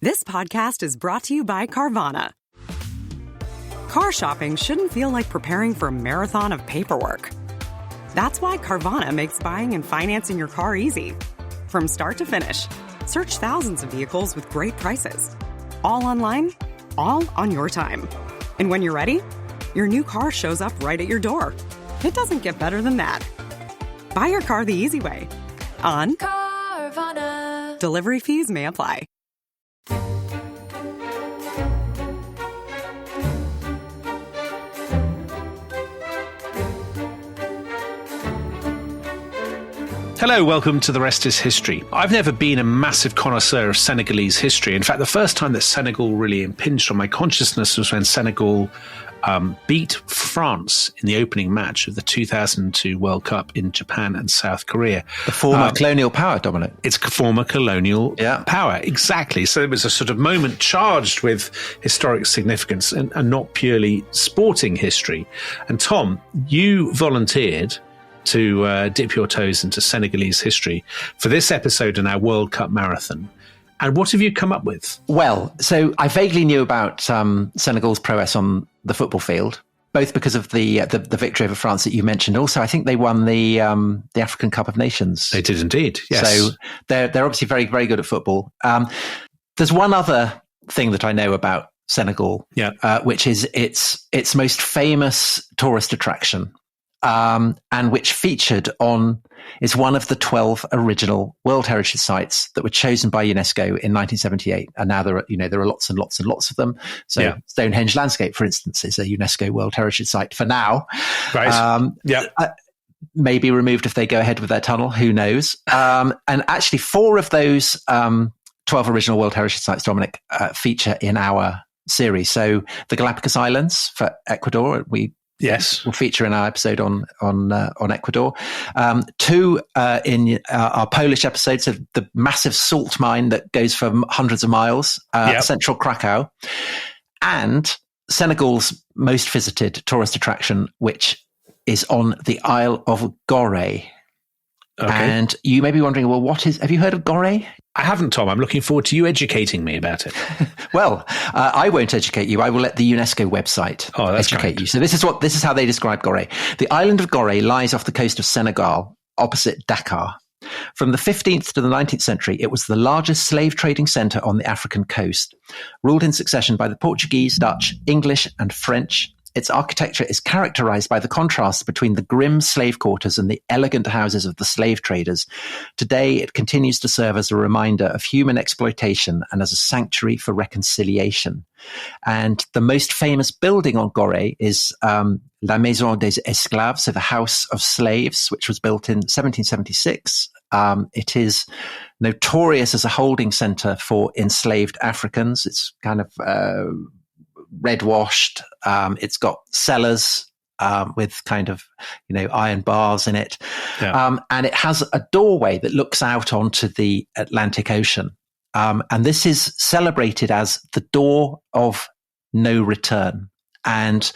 This podcast is brought to you by Carvana. Car shopping shouldn't feel like preparing for a marathon of paperwork. That's why Carvana makes buying and financing your car easy. From start to finish, search thousands of vehicles with great prices. All online, all on your time. And when you're ready, your new car shows up right at your door. It doesn't get better than that. Buy your car the easy way. On Carvana. Delivery fees may apply. Hello, welcome to The Rest is History. I've never been a massive connoisseur of Senegalese history. In fact, the first time that Senegal really impinged on my consciousness was when Senegal beat France in the opening match of the 2002 World Cup in Japan and South Korea. The former colonial power, Dominic. It's former colonial power, exactly. So it was a sort of moment charged with historic significance and not purely sporting history. And Tom, you volunteered to dip your toes into Senegalese history for this episode in our World Cup marathon. And what have you come up with? Well, so I vaguely knew about Senegal's prowess on the football field, both because of the victory over France that you mentioned. Also, I think they won the African Cup of Nations. They did indeed, yes. So they're obviously very, very good at football. There's one other thing that I know about Senegal, which is its most famous tourist attraction. And which featured is one of the 12 original World Heritage Sites that were chosen by UNESCO in 1978. And now there are lots and lots and lots of them. So Stonehenge Landscape, for instance, is a UNESCO World Heritage Site for now. Right. Maybe removed if they go ahead with their tunnel. Who knows? And actually 4 of those 12 original World Heritage Sites, Dominic, feature in our series. So the Galapagos Islands for Ecuador, will feature in our episode on Ecuador. 2 in our Polish episodes of the massive salt mine that goes for hundreds of miles, central Krakow, and Senegal's most visited tourist attraction, which is on the Isle of Gorée. Okay. And you may be wondering, well, have you heard of Gorée? I haven't, Tom. I'm looking forward to you educating me about it. Well, I won't educate you. I will let the UNESCO website educate you. So this is how they describe Gorée. The island of Gorée lies off the coast of Senegal, opposite Dakar. From the 15th to the 19th century, it was the largest slave trading centre on the African coast, ruled in succession by the Portuguese, Dutch, English, and French. Its architecture is characterized by the contrast between the grim slave quarters and the elegant houses of the slave traders. Today, it continues to serve as a reminder of human exploitation and as a sanctuary for reconciliation. And the most famous building on Gorée is La Maison des Esclaves, so the House of Slaves, which was built in 1776. It is notorious as a holding center for enslaved Africans. It's kind of red washed. It's got cellars with kind of iron bars in it, and it has a doorway that looks out onto the Atlantic Ocean. And this is celebrated as the door of no return. And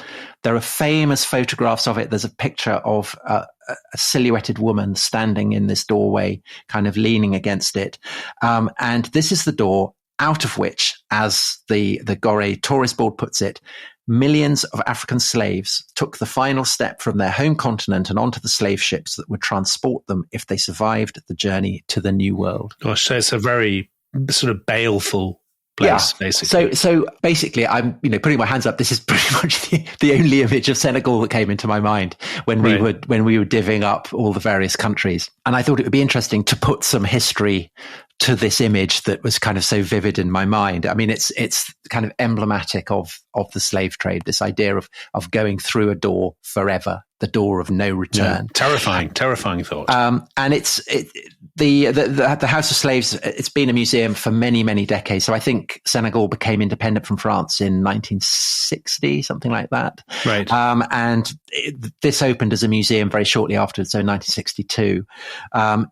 there are famous photographs of it. There's a picture of a silhouetted woman standing in this doorway, kind of leaning against it. And this is the door out of which, as the Gorée Tourist Board puts it, millions of African slaves took the final step from their home continent and onto the slave ships that would transport them if they survived the journey to the New World. Gosh, so it's a very sort of baleful place, basically. So basically, I'm putting my hands up. This is pretty much the only image of Senegal that came into my mind when we were divvying up all the various countries. And I thought it would be interesting to put some history to this image that was kind of so vivid in my mind. I mean, it's kind of emblematic of the slave trade, this idea of going through a door forever, the door of no return. Yeah, terrifying thought. And the House of Slaves, it's been a museum for many, many decades. So I think Senegal became independent from France in 1960, something like that. Right. And this opened as a museum very shortly afterwards, so 1962.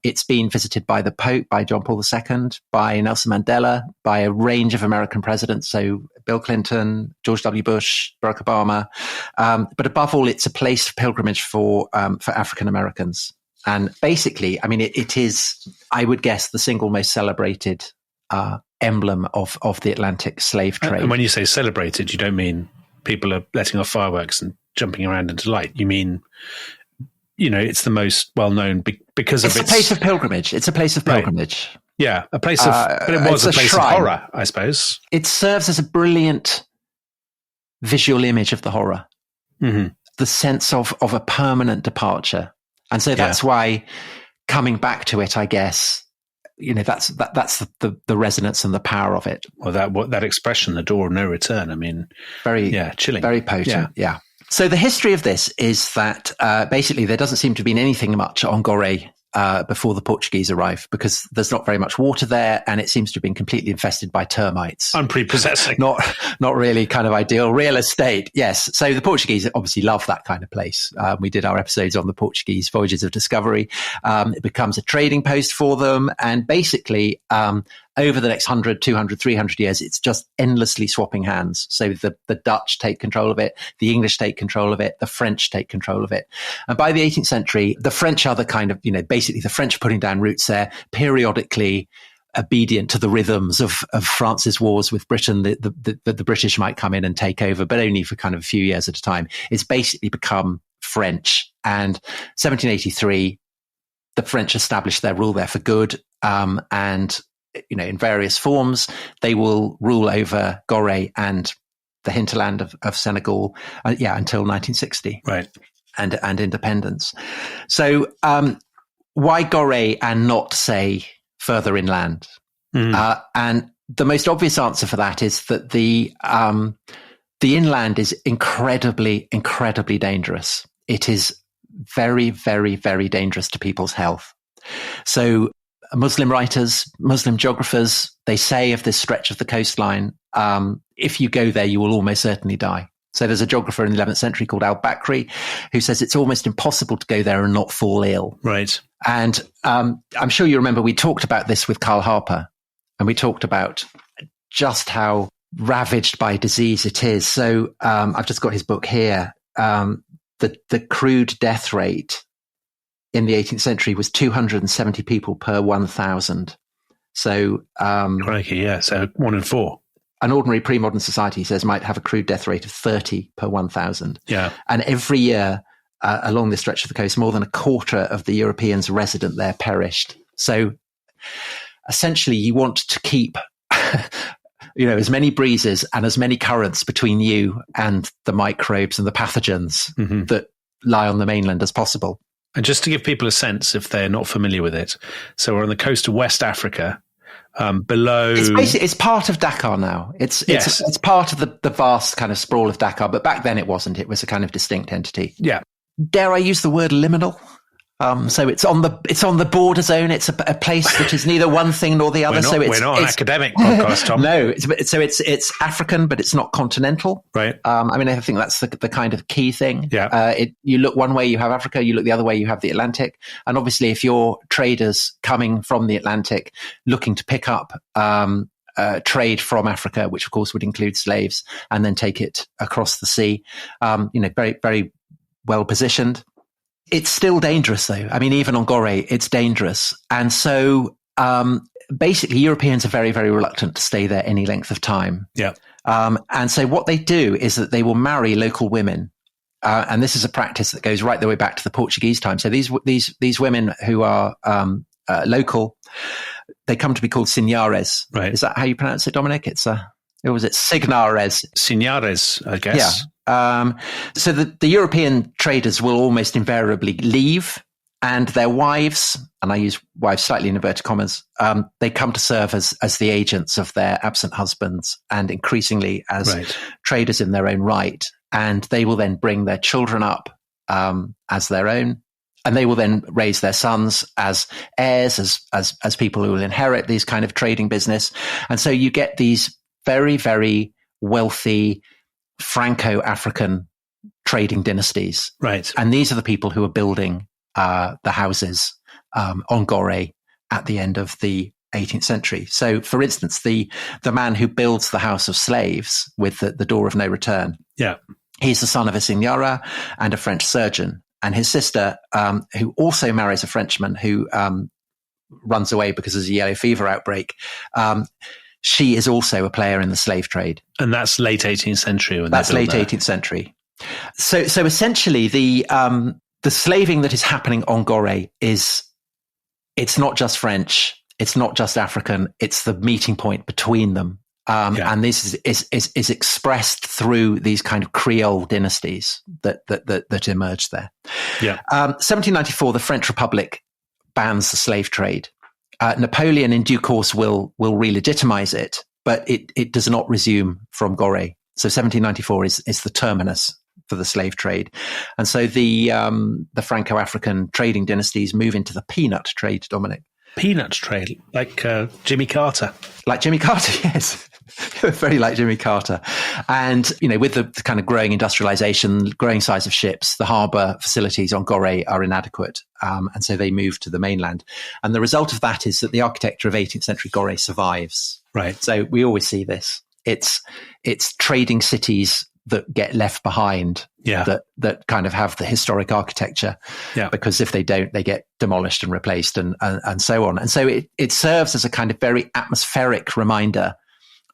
It's been visited by the Pope, by John Paul II, by Nelson Mandela, by a range of American presidents, so Bill Clinton, George W. Bush, Barack Obama. But above all, it's a place of pilgrimage for African Americans. And basically, I mean, it is, I would guess, the single most celebrated emblem of the Atlantic slave trade. And when you say celebrated, you don't mean people are letting off fireworks and jumping around into light. You mean, it's the most well-known because of its... It's a place of pilgrimage. It's a place of pilgrimage. Right. Yeah, a place of... but it was a place shrine. Of horror, I suppose. It serves as a brilliant visual image of the horror. Mm-hmm. The sense of a permanent departure. And so that's why coming back to it, I guess, that's the resonance and the power of it. Well, that expression, the door of no return, I mean, chilling. Very potent, yeah. So the history of this is that basically there doesn't seem to have been anything much on Gorée before the Portuguese arrived, because there's not very much water there, and it seems to have been completely infested by termites. Unprepossessing. Not really kind of ideal real estate. Yes. So the Portuguese obviously love that kind of place. We did our episodes on the Portuguese voyages of discovery. It becomes a trading post for them. And basically, over the next 100, 200, 300 years, it's just endlessly swapping hands. So the Dutch take control of it, the English take control of it, the French take control of it. And by the 18th century, the French are the kind of, basically the French are putting down roots there, periodically obedient to the rhythms of France's wars with Britain. The British might come in and take over, but only for kind of a few years at a time. It's basically become French. And 1783, the French established their rule there for good. And in various forms, they will rule over Gorée and the hinterland of Senegal, until 1960, right, and independence. So, why Gorée and not, say, further inland? And the most obvious answer for that is that the inland is incredibly, incredibly dangerous. It is very, very, very dangerous to people's health. So Muslim writers, Muslim geographers, they say of this stretch of the coastline, if you go there, you will almost certainly die. So there's a geographer in the 11th century called al-Bakri who says it's almost impossible to go there and not fall ill. Right. And I'm sure you remember we talked about this with Karl Harper, and we talked about just how ravaged by disease it is. So I've just got his book here. The crude death rate in the 18th century was 270 people per 1,000. So, crikey, yeah. So 1 in 4. An ordinary pre-modern society, he says, might have a crude death rate of 30 per 1,000. Yeah. And every year along this stretch of the coast, more than a quarter of the Europeans resident there perished. So essentially you want to keep, as many breezes and as many currents between you and the microbes and the pathogens that lie on the mainland as possible. And just to give people a sense, if they're not familiar with it, so we're on the coast of West Africa, below... It's part of Dakar now. It's part of the vast kind of sprawl of Dakar, but back then it wasn't. It was a kind of distinct entity. Yeah. Dare I use the word liminal? So it's on the border zone. It's a place that is neither one thing nor the other. We're not an academic podcast, Tom. No, it's African, but it's not continental. Right. I think that's the kind of key thing. Yeah. You look one way, you have Africa. You look the other way, you have the Atlantic. And obviously, if you're traders coming from the Atlantic, looking to pick up trade from Africa, which of course would include slaves, and then take it across the sea, very, very well positioned. It's still dangerous, though. I mean, even on Gorée, it's dangerous. And so basically, Europeans are very, very reluctant to stay there any length of time. Yeah. And so what they do is that they will marry local women. And this is a practice that goes right the way back to the Portuguese time. So these women who are local, they come to be called senhores. Right. Is that how you pronounce it, Dominic? Was it signares? Senhores, I guess. Yeah. So the European traders will almost invariably leave, and their wives, and I use wives slightly in inverted commas, they come to serve as the agents of their absent husbands, and increasingly as traders in their own right. And they will then bring their children up as their own, and they will then raise their sons as heirs, as people who will inherit these kind of trading business. And so you get these very, very wealthy Franco-African trading dynasties. Right. And these are the people who are building the houses on Gorée at the end of the 18th century. So, for instance, the man who builds the House of Slaves with the door of no return, he's the son of a signora and a French surgeon. And his sister, who also marries a Frenchman who runs away because there's a yellow fever outbreak. She is also a player in the slave trade. And that's late 18th century. That's late 18th century. So essentially the slaving that is happening on Gorée it's not just French, it's not just African, it's the meeting point between them. And this is expressed through these kind of Creole dynasties that emerged there. 1794, the French Republic bans the slave trade. Napoleon, in due course, will re-legitimize it, but it does not resume from Gorée. So 1794 is the terminus for the slave trade, and so the Franco-African trading dynasties move into the peanut trade. Dominic, peanut trade, like Jimmy Carter, yes. Very like Jimmy Carter. And, with the kind of growing industrialization, growing size of ships, the harbor facilities on Gorée are inadequate. And so they move to the mainland. And the result of that is that the architecture of 18th century Gorée survives. Right. So we always see this. It's trading cities that get left behind, that kind of have the historic architecture, because if they don't, they get demolished and replaced and so on. And so it serves as a kind of very atmospheric reminder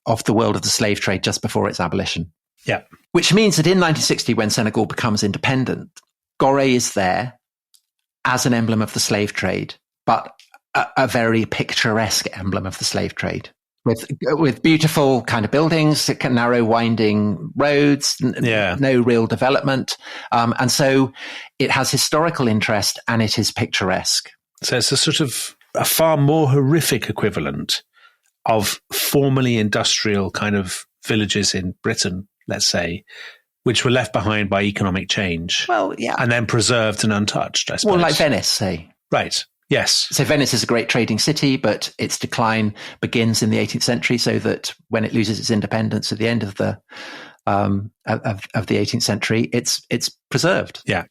of the world of the slave trade just before its abolition. Yeah. Which means that in 1960, when Senegal becomes independent, Gorée is there as an emblem of the slave trade, but a very picturesque emblem of the slave trade, with beautiful kind of buildings, narrow winding roads, no real development. And so it has historical interest and it is picturesque. So it's a sort of a far more horrific equivalent of formerly industrial kind of villages in Britain, let's say, which were left behind by economic change. Well, yeah. And then preserved and untouched, I suppose. Well, like Venice, say. Right. Yes. So Venice is a great trading city, but its decline begins in the 18th century, so that when it loses its independence at the end of the 18th century, it's preserved. Yeah.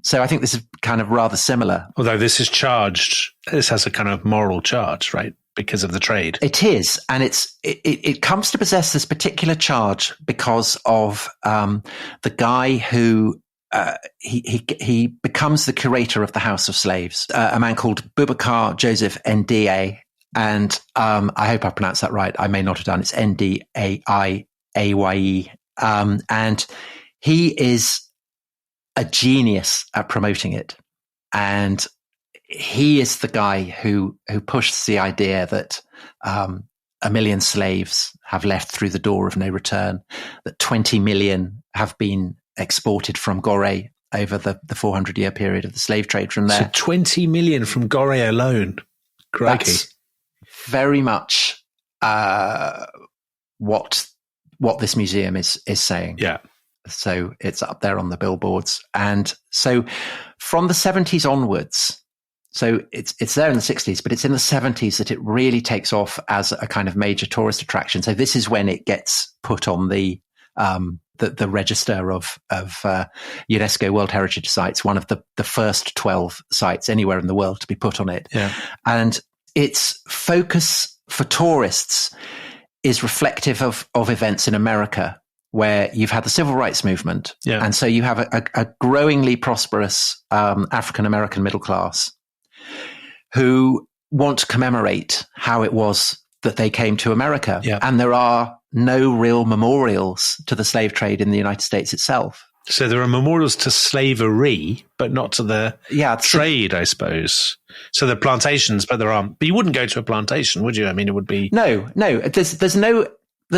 So I think this is kind of rather similar. Although this has a kind of moral charge, right? Because of the trade. It is. And it comes to possess this particular charge because of the guy who he becomes the curator of the House of Slaves, a man called Boubacar Joseph Ndiaye. And I hope I pronounced that right. I may not have done. It's Ndiaye. And he is a genius at promoting it. And he is the guy who pushed the idea that 1 million slaves have left through the door of no return, that 20 million have been exported from Gorée over the 400-year period of the slave trade from there. So 20 million from Gorée alone. Crikey. That's very much what this museum is saying. Yeah. So it's up there on the billboards. And so from the 70s onwards, so it's there in the 60s, but it's in the 70s that it really takes off as a kind of major tourist attraction. So this is when it gets put on the register of UNESCO World Heritage Sites, one of the first 12 sites anywhere in the world to be put on it. Yeah. And its focus for tourists is reflective of events in America, where you've had the civil rights movement. Yeah. And so you have a growingly prosperous African-American middle class who want to commemorate how it was that they came to America. Yeah. And there are no real memorials to the slave trade in the United States itself. So there are memorials to slavery, but not to the trade, I suppose. So there are plantations, but there aren't. But you wouldn't go to a plantation, would you? I mean, it would be... No. There's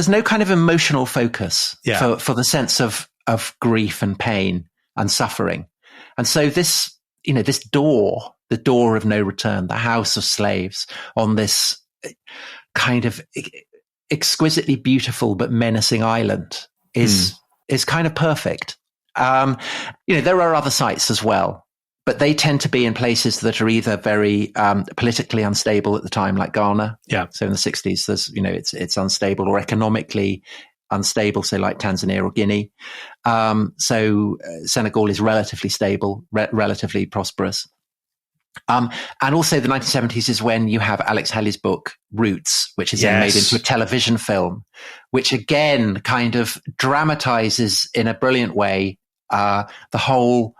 no kind of emotional focus for the sense of grief and pain and suffering. And so this door, the door of no return, the house of slaves on this kind of exquisitely beautiful but menacing island is kind of perfect. There are other sites as well, but they tend to be in places that are either very politically unstable at the time, like Ghana. Yeah. So in the 60s, there's it's unstable, or economically unstable, so like Tanzania or Guinea. So Senegal is relatively stable, relatively prosperous. And also the 1970s is when you have Alex Haley's book Roots, which is then made into a television film, which again kind of dramatizes in a brilliant way the whole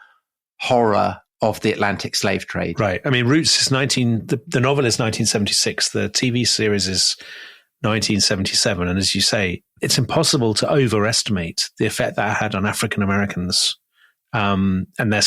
horror of the Atlantic slave trade. Right. I mean, Roots is the novel is 1976. The TV series is 1977. And as you say, it's impossible to overestimate the effect that had on African Americans and their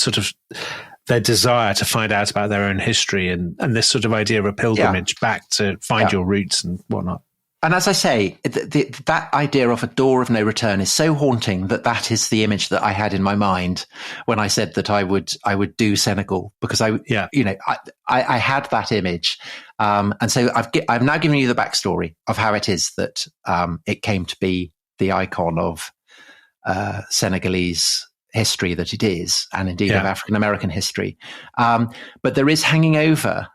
desire to find out about their own history and this sort of idea of a pilgrimage back to find your roots and whatnot. And as I say, that idea of a door of no return is so haunting that is the image that I had in my mind when I said that I would do Senegal, because I had that image. And so I've now given you the backstory of how it is that it came to be the icon of Senegalese history that it is, and indeed of African American history. But there is hanging over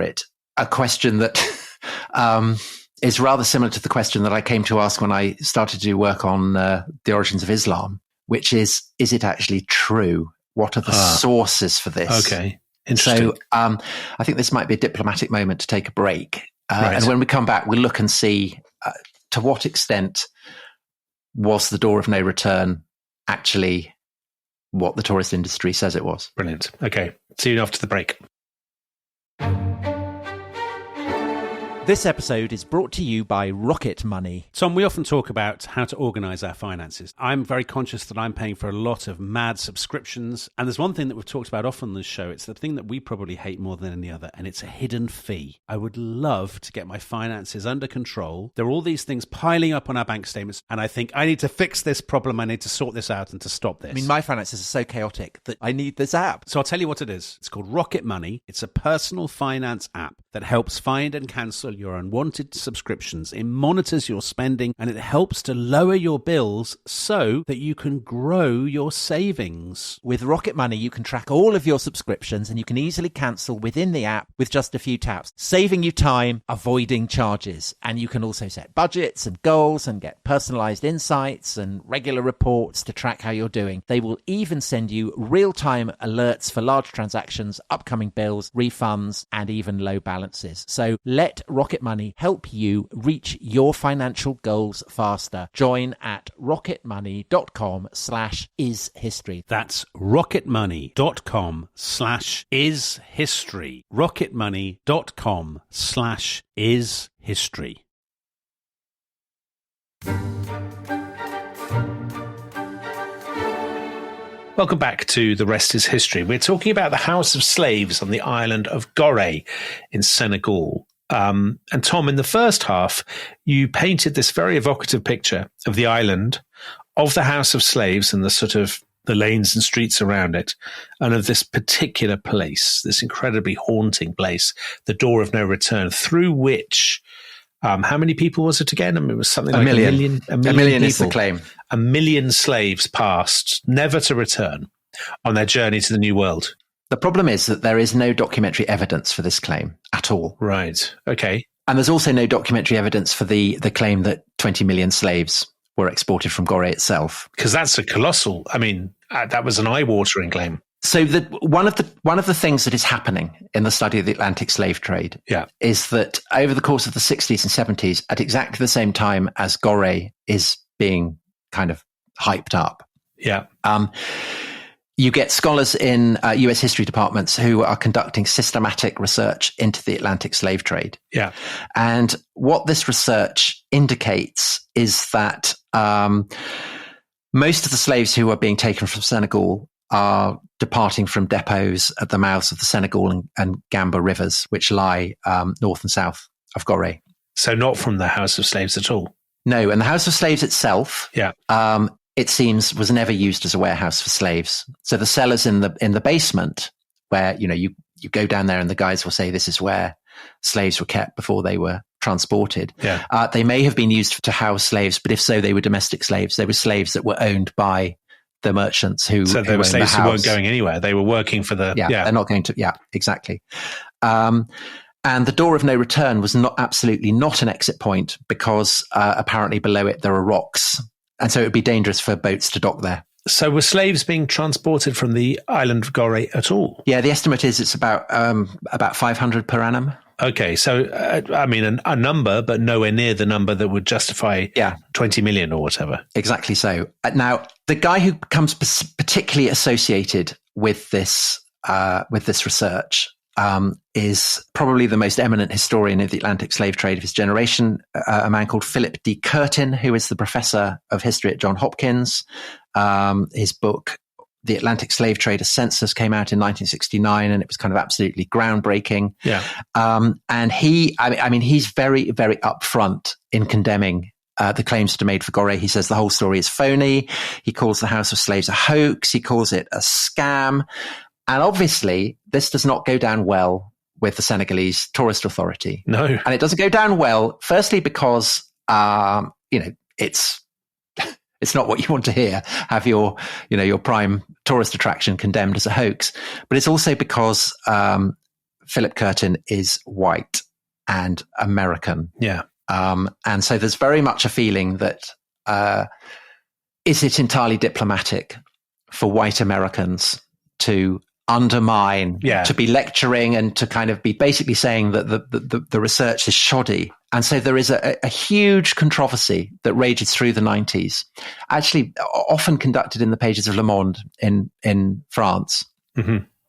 it a question that is rather similar to the question that I came to ask when I started to do work on the origins of Islam, which is it actually true? What are the sources for this? Okay, interesting. So I think this might be a diplomatic moment to take a break. And when we come back, we'll look and see to what extent was the door of no return actually what the tourist industry says it was. Brilliant. Okay, see you after the break. This episode is brought to you by Rocket Money. Tom, we often talk about how to organise our finances. I'm very conscious that I'm paying for a lot of mad subscriptions. And there's one thing that we've talked about often on this show. It's the thing that we probably hate more than any other, and it's a hidden fee. I would love to get my finances under control. There are all these things piling up on our bank statements, and I think I need to fix this problem. I need to sort this out and to stop this. I mean, my finances are so chaotic that I need this app. So I'll tell you what it is. It's called Rocket Money. It's a personal finance app that helps find and cancel your unwanted subscriptions. It monitors your spending and it helps to lower your bills so that you can grow your savings. With Rocket Money, you can track all of your subscriptions and you can easily cancel within the app with just a few taps, saving you time, avoiding charges. And you can also set budgets and goals and get personalized insights and regular reports to track how you're doing. They will even send you real-time alerts for large transactions, upcoming bills, refunds, and even low balances. So let Rocket Money help you reach your financial goals faster. Join at rocketmoney.com/ishistory. That's rocketmoney.com/ishistory. rocketmoney.com/ishistory. Welcome back to The Rest is History. We're talking about the House of Slaves on the island of Gorée in Senegal. And Tom, in the first half, you painted this very evocative picture of the island, of the House of Slaves and the sort of the lanes and streets around it, and of this particular place, this incredibly haunting place, the door of no return, through which, how many people was it again? I mean, it was something like a million people. Is the claim. 1 million slaves passed, never to return, on their journey to the New World. The problem is that there is no documentary evidence for this claim at all. Right. Okay. And there's also no documentary evidence for the claim that 20 million slaves were exported from Gorée itself. Because that's a colossal, I mean, that was an eye-watering claim. So one of the things that is happening in the study of the Atlantic slave trade is that over the course of the 60s and 70s, at exactly the same time as Gorée is being kind of hyped up, you get scholars in US history departments who are conducting systematic research into the Atlantic slave trade. Yeah. And what this research indicates is that most of the slaves who are being taken from Senegal are departing from depots at the mouths of the Senegal and Gamba rivers, which lie north and south of Gorée. So not from the House of Slaves at all? No, and the House of Slaves itself, it seems, was never used as a warehouse for slaves. So the cellars in the basement, where you go down there and the guys will say this is where slaves were kept before they were transported. Yeah. They may have been used to house slaves, but if so, they were domestic slaves. They were slaves that were owned by the merchants who. So they were slaves who weren't going anywhere. They were working for the. They're not going to. Yeah, exactly. And the door of no return was absolutely not an exit point because apparently below it there are rocks. And so it would be dangerous for boats to dock there. So were slaves being transported from the island of Gorée at all? Yeah, the estimate is it's about 500 per annum. Okay, so I mean a number, but nowhere near the number that would justify 20 million or whatever. Exactly so. Now, the guy who becomes particularly associated with this with this research is probably the most eminent historian of the Atlantic slave trade of his generation, a man called Philip D. Curtin, who is the professor of history at Johns Hopkins. His book, The Atlantic Slave Trade, a Census, came out in 1969, and it was kind of absolutely groundbreaking. Yeah. And he's very, very upfront in condemning the claims that are made for Gorée. He says the whole story is phony. He calls the House of Slaves a hoax. He calls it a scam. And obviously, this does not go down well with the Senegalese tourist authority. No. And it doesn't go down well, firstly, because, it's not what you want to hear, have your prime tourist attraction condemned as a hoax. But it's also because Philip Curtin is white and American. Yeah. And so there's very much a feeling that, is it entirely diplomatic for white Americans to undermine, to be lecturing and to kind of be basically saying that the research is shoddy? And so there is a huge controversy that rages through the 90s, actually often conducted in the pages of Le Monde in France,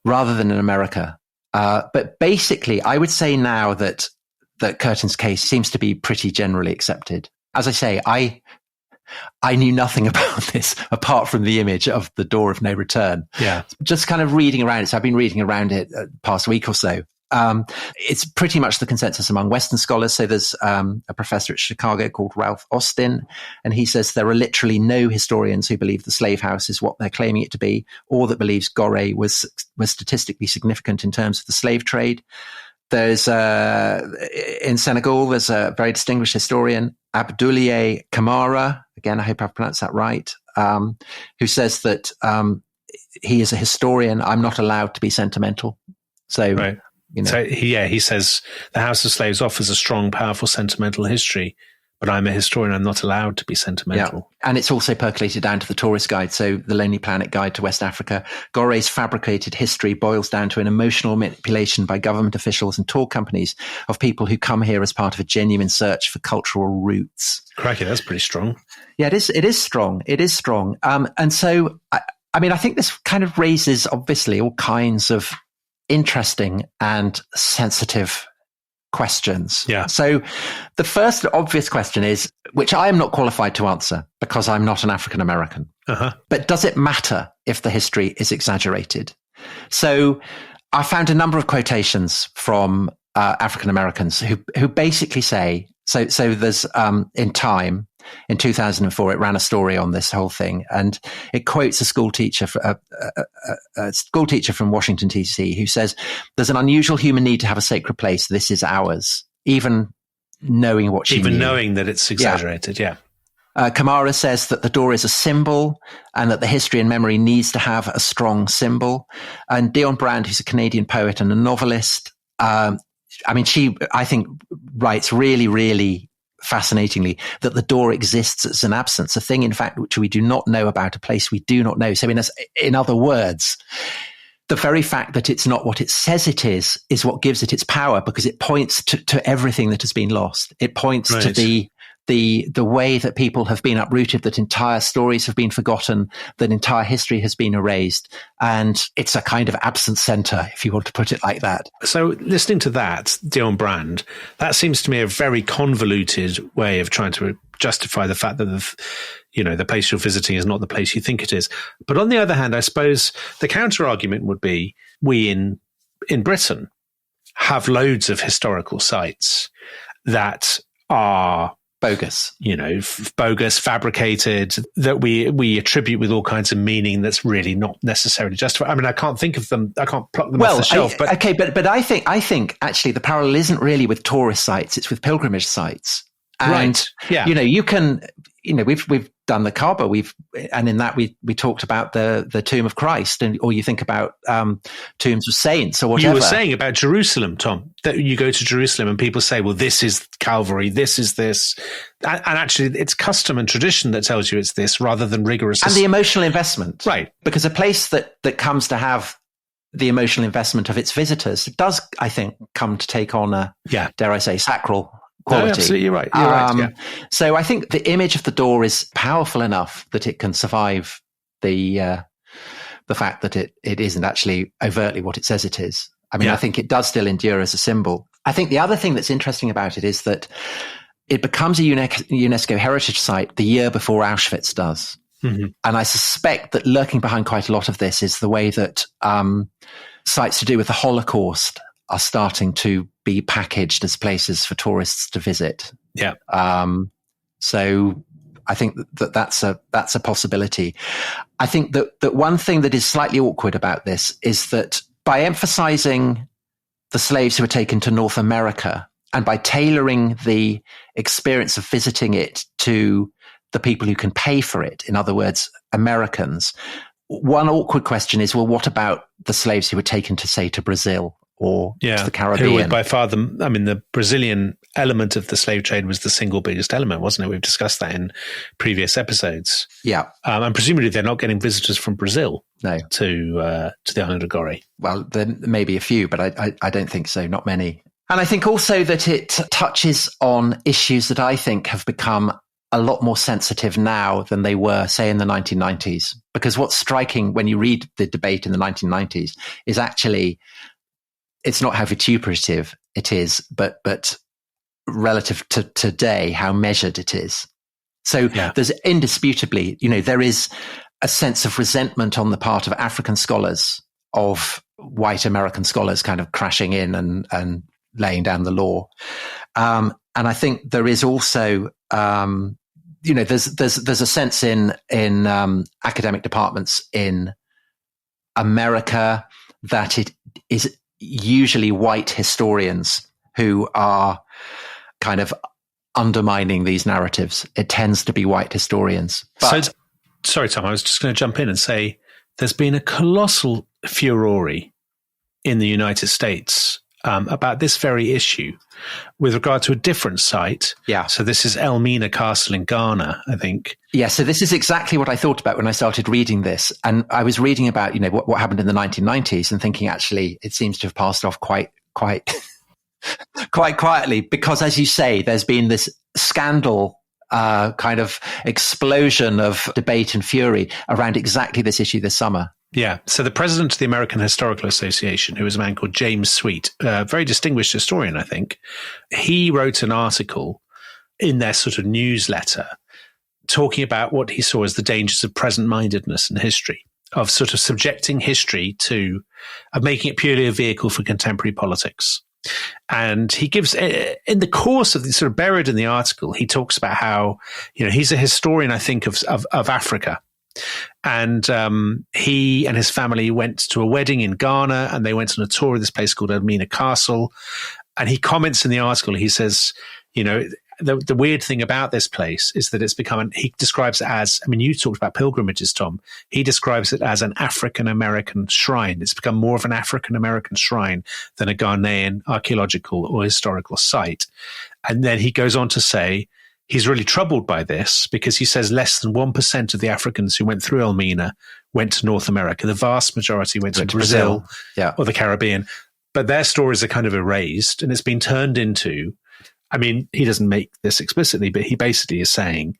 rather than in America. But basically, I would say now that Curtin's case seems to be pretty generally accepted. As I say, I knew nothing about this apart from the image of the door of no return. Yeah. Just kind of reading around it. So I've been reading around it the past week or so. It's pretty much the consensus among Western scholars. So there's a professor at Chicago called Ralph Austin, and he says there are literally no historians who believe the slave house is what they're claiming it to be, or that believes Gorée was statistically significant in terms of the slave trade. There's in Senegal, there's a very distinguished historian, Abdoulaye Camara, again, I hope I've pronounced that right, who says that he is a historian. I'm not allowed to be sentimental. So, right. So he says the House of Slaves offers a strong, powerful, sentimental history, but I'm a historian. I'm not allowed to be sentimental. Yeah. And it's also percolated down to the tourist guide. So the Lonely Planet Guide to West Africa. Goré's fabricated history boils down to an emotional manipulation by government officials and tour companies of people who come here as part of a genuine search for cultural roots. Crikey, that's pretty strong. Yeah, it is strong. It is strong. And so, I think this kind of raises, obviously, all kinds of interesting and sensitive questions. Yeah. So the first obvious question is, which I am not qualified to answer because I'm not an African American, but does it matter if the history is exaggerated? So I found a number of quotations from African Americans who basically say, so there's in Time in 2004, it ran a story on this whole thing, and it quotes a school teacher from Washington, D.C., who says, "There's an unusual human need to have a sacred place. This is ours," even knowing what she knew. Even knowing that it's exaggerated, yeah. Camara says that the door is a symbol and that the history and memory needs to have a strong symbol. And Dion Brand, who's a Canadian poet and a novelist, she, I think, writes really, really fascinatingly that the door exists as an absence, a thing, in fact, which we do not know about, a place we do not know. So in other words, the very fact that it's not what it says it is what gives it its power, because it points to everything that has been lost. It points to the way that people have been uprooted, that entire stories have been forgotten, that entire history has been erased. And it's a kind of absence center, if you want to put it like that. So listening to that, Dion Brand, that seems to me a very convoluted way of trying to justify the fact that the place you're visiting is not the place you think it is. But on the other hand, I suppose the counter argument would be we in Britain have loads of historical sites that are bogus, bogus, fabricated, that we attribute with all kinds of meaning that's really not necessarily justified. I mean, I can't think of them. I can't pluck them off the shelf. But I think actually the parallel isn't really with tourist sites; it's with pilgrimage sites. And, right. Yeah. You can, we've done the Kaaba, and in that we talked about the tomb of Christ, or you think about tombs of saints or whatever. You were saying about Jerusalem, Tom, that you go to Jerusalem and people say, well, this is Calvary, this is this. And actually it's custom and tradition that tells you it's this, rather than rigorous. And the emotional investment. Right. Because a place that comes to have the emotional investment of its visitors does, I think, come to take on a, dare I say, sacral quality. No, absolutely, you're right. You're right. Yeah. So I think the image of the door is powerful enough that it can survive the the fact that it isn't actually overtly what it says it is. I mean, I think it does still endure as a symbol. I think the other thing that's interesting about it is that it becomes a UNESCO heritage site the year before Auschwitz does. Mm-hmm. And I suspect that lurking behind quite a lot of this is the way that sites to do with the Holocaust are starting to be packaged as places for tourists to visit. Yeah. So I think that's a possibility. I think that one thing that is slightly awkward about this is that by emphasizing the slaves who were taken to North America and by tailoring the experience of visiting it to the people who can pay for it, in other words, Americans, one awkward question is, well, what about the slaves who were taken to, say, to Brazil or to the Caribbean? Who were by far the Brazilian element of the slave trade was the single biggest element, wasn't it? We've discussed that in previous episodes. Yeah. And presumably they're not getting visitors from Brazil to the island of Gorée. Well, there may be a few, but I don't think so, not many. And I think also that it touches on issues that I think have become a lot more sensitive now than they were, say, in the 1990s. Because what's striking when you read the debate in the 1990s is actually, it's not how vituperative it is, but relative to today, how measured it is. So there's indisputably, there is a sense of resentment on the part of African scholars of white American scholars kind of crashing in and laying down the law. And I think there is also, there's a sense in academic departments in America that it is usually white historians who are kind of undermining these narratives. It tends to be white historians. But, sorry, Tom, I was just going to jump in and say there's been a colossal furore in the United States about this very issue with regard to a different site. Yeah. So this is Elmina Castle in Ghana, I think. Yeah. So this is exactly what I thought about when I started reading this. And I was reading about, what happened in the 1990s and thinking, actually, it seems to have passed off quite quietly, because, as you say, there's been this scandal kind of explosion of debate and fury around exactly this issue this summer. Yeah. So the president of the American Historical Association, who was a man called James Sweet, a very distinguished historian, I think, he wrote an article in their sort of newsletter talking about what he saw as the dangers of present-mindedness in history, of sort of subjecting history of making it purely a vehicle for contemporary politics. And he gives, in the course of the sort of buried in the article, he talks about how, he's a historian, I think, of Africa. And he and his family went to a wedding in Ghana, and they went on a tour of this place called Elmina Castle. And he comments in the article, he says, the weird thing about this place is that it's become, he describes it as, you talked about pilgrimages, Tom. He describes it as an African-American shrine. It's become more of an African-American shrine than a Ghanaian archaeological or historical site. And then he goes on to say, he's really troubled by this because he says less than 1% of the Africans who went through Elmina went to North America. The vast majority went to Brazil or the Caribbean. But their stories are kind of erased, and it's been turned into, he doesn't make this explicitly, but he basically is saying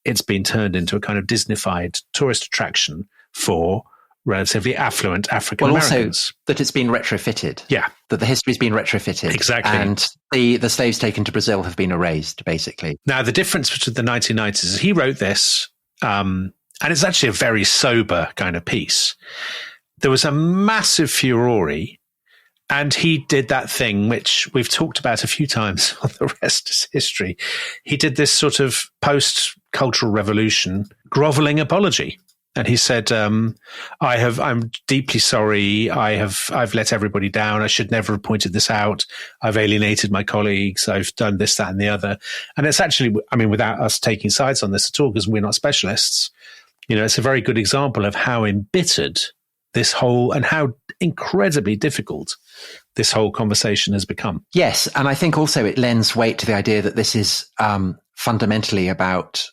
it's been turned into a kind of Disneyfied tourist attraction for relatively affluent African Americans. Well, also that it's been retrofitted. Yeah. That the history's been retrofitted. Exactly. And the slaves taken to Brazil have been erased, basically. Now, the difference between the 1990s is he wrote this, and it's actually a very sober kind of piece. There was a massive furore, and he did that thing which we've talked about a few times on The Rest is History. He did this sort of post-cultural revolution groveling apology. And he said, I'm deeply sorry. I've let everybody down. I should never have pointed this out. I've alienated my colleagues. I've done this, that, and the other. And it's actually, without us taking sides on this at all, because we're not specialists, it's a very good example of how embittered this whole, and how incredibly difficult this whole conversation has become. Yes. And I think also it lends weight to the idea that this is fundamentally about,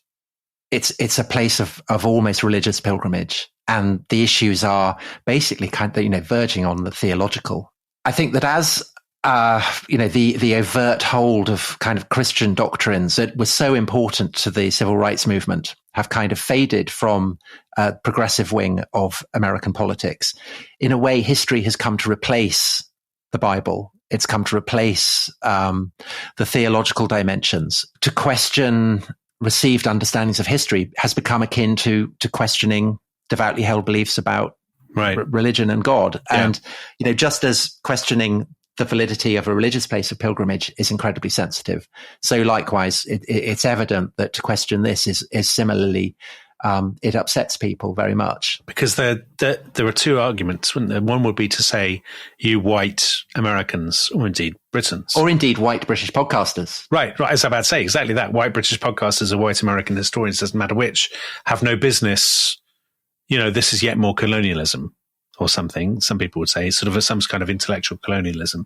it's a place of almost religious pilgrimage. And the issues are basically kind of, verging on the theological. I think that as the overt hold of kind of Christian doctrines that was so important to the civil rights movement have kind of faded from a progressive wing of American politics. In a way, history has come to replace the Bible. It's come to replace the theological dimensions. To question received understandings of history has become akin to questioning devoutly held beliefs about religion and God. Yeah. And, just as questioning the validity of a religious place of pilgrimage is incredibly sensitive, so likewise, it's evident that to question this is similarly, it upsets people very much. Because there are two arguments, wouldn't there? One would be to say, you white Americans, or indeed Britons. Or indeed white British podcasters. Right. I was about to say exactly that. White British podcasters or white American historians, doesn't matter which, have no business, this is yet more colonialism. Or something, some people would say, sort of some kind of intellectual colonialism.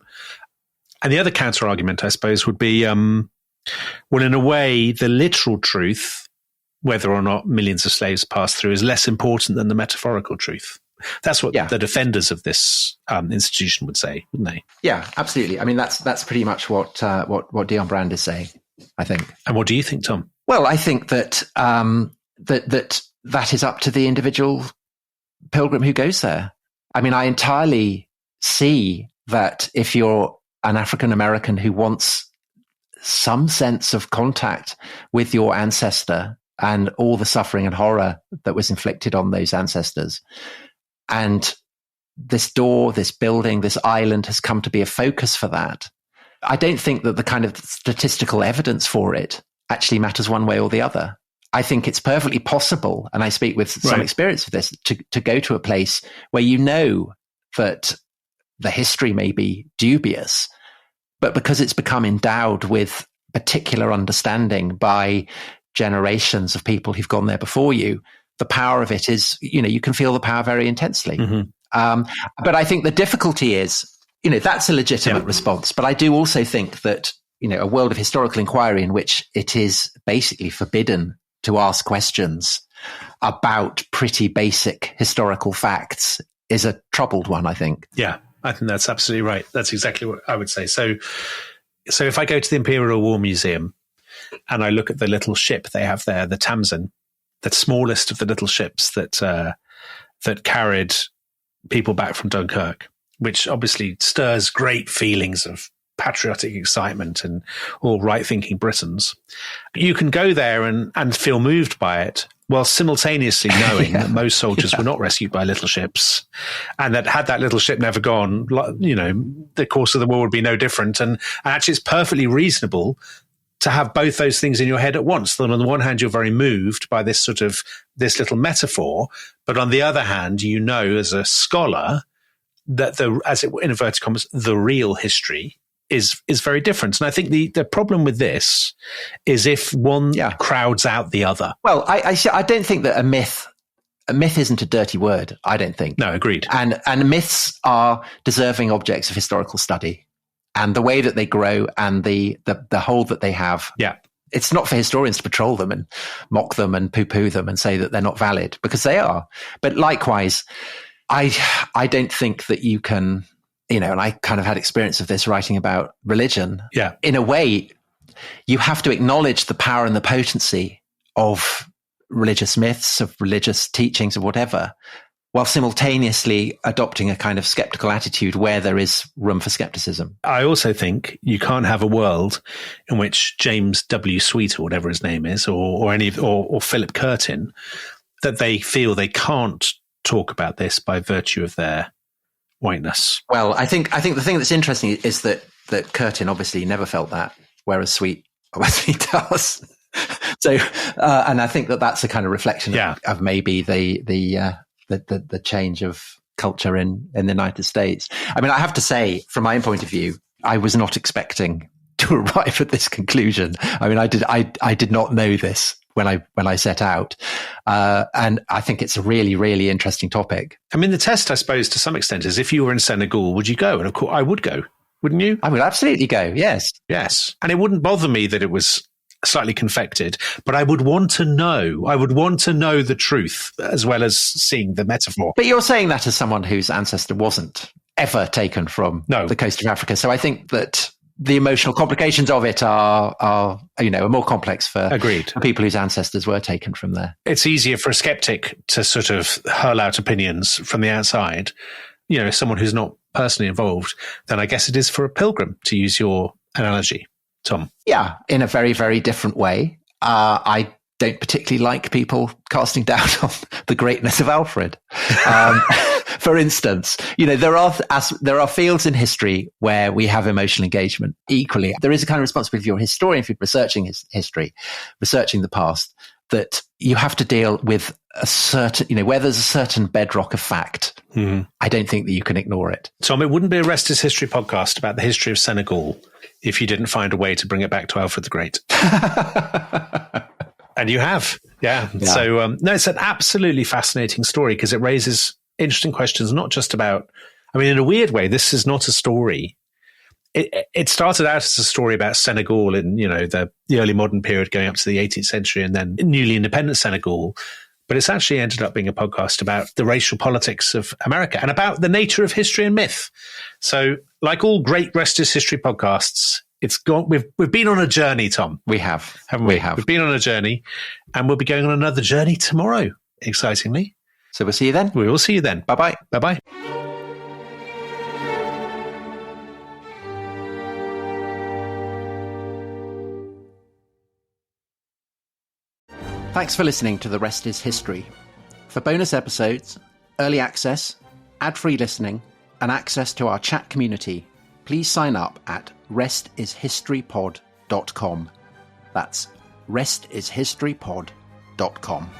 And the other counter argument, I suppose, would be, well, in a way, the literal truth, whether or not millions of slaves passed through, is less important than the metaphorical truth. That's what the defenders of this institution would say, wouldn't they? Yeah, absolutely. I mean, that's pretty much what Dion Brand is saying, I think. And what do you think, Tom? Well, I think that that is up to the individual pilgrim who goes there. I mean, I entirely see that if you're an African American who wants some sense of contact with your ancestor and all the suffering and horror that was inflicted on those ancestors, and this door, this building, this island has come to be a focus for that, I don't think that the kind of statistical evidence for it actually matters one way or the other. I think it's perfectly possible, and I speak with some experience of this, to go to a place where you know that the history may be dubious, but because it's become endowed with particular understanding by generations of people who've gone there before you, the power of it is, you can feel the power very intensely. Mm-hmm. But I think the difficulty is, that's a legitimate response. But I do also think that, a world of historical inquiry in which it is basically forbidden to ask questions about pretty basic historical facts is a troubled one, I think. Yeah, I think that's absolutely right. That's exactly what I would say. So if I go to the Imperial War Museum and I look at the little ship they have there, the Tamsin, the smallest of the little ships that carried people back from Dunkirk, which obviously stirs great feelings of patriotic excitement and all right-thinking Britons. You can go there and feel moved by it, while simultaneously knowing that most soldiers were not rescued by little ships, and that had that little ship never gone, the course of the war would be no different. And actually, it's perfectly reasonable to have both those things in your head at once. That on the one hand, you're very moved by this little metaphor, but on the other hand, as a scholar, that in inverted commas, the real history is very different. And I think the problem with this is if one crowds out the other. Well, I don't think that a myth isn't a dirty word, I don't think. No, agreed. And myths are deserving objects of historical study. And the way that they grow and the hold that they have. Yeah. It's not for historians to patrol them and mock them and poo-poo them and say that they're not valid, because they are. But likewise, I don't think that you can, and I kind of had experience of this writing about religion. Yeah. In a way, you have to acknowledge the power and the potency of religious myths, of religious teachings, or whatever, while simultaneously adopting a kind of skeptical attitude where there is room for skepticism. I also think you can't have a world in which James W. Sweet, or whatever his name is, or Philip Curtin, that they feel they can't talk about this by virtue of their whiteness. Well, I think the thing that's interesting is that Curtin obviously never felt that, whereas Sweet obviously does. So, and I think that's a kind of reflection of maybe the change of culture in the United States. I mean, I have to say, from my own point of view, I was not expecting to arrive at this conclusion. I mean, I did not know this when I set out, and I think it's a really, really interesting topic. I mean, the test, I suppose, to some extent, is if you were in Senegal, would you go? And of course, I would go. Wouldn't you? I would absolutely go. Yes. And it wouldn't bother me that it was slightly confected, but I would want to know. I would want to know the truth as well as seeing the metaphor. But you're saying that as someone whose ancestor wasn't ever taken from the coast of Africa. So I think that the emotional complications of it are more complex for people whose ancestors were taken from there. It's easier for a skeptic to sort of hurl out opinions from the outside, someone who's not personally involved, than I guess it is for a pilgrim, to use your analogy, Tom. Yeah, in a very, very different way. I don't particularly like people casting doubt on the greatness of Alfred. For instance, there are fields in history where we have emotional engagement. Equally, there is a kind of responsibility if you're a historian, if you're researching history, researching the past, that you have to deal with a certain, where there's a certain bedrock of fact. Mm-hmm. I don't think that you can ignore it. Tom, it wouldn't be a Rest is History podcast about the history of Senegal if you didn't find a way to bring it back to Alfred the Great. And you have. Yeah. So, it's an absolutely fascinating story because it raises interesting questions, not just about, in a weird way, this is not a story. It started out as a story about Senegal in, the early modern period going up to the 18th century and then newly independent Senegal. But it's actually ended up being a podcast about the racial politics of America and about the nature of history and myth. So like all great Rest is History podcasts, we've been on a journey, Tom. We have. Haven't we? We've been on a journey and we'll be going on another journey tomorrow, excitingly. So we'll see you then. We will see you then. Bye-bye. Bye-bye. Thanks for listening to The Rest is History. For bonus episodes, early access, ad-free listening, and access to our chat community, please sign up at restishistorypod.com. That's restishistorypod.com.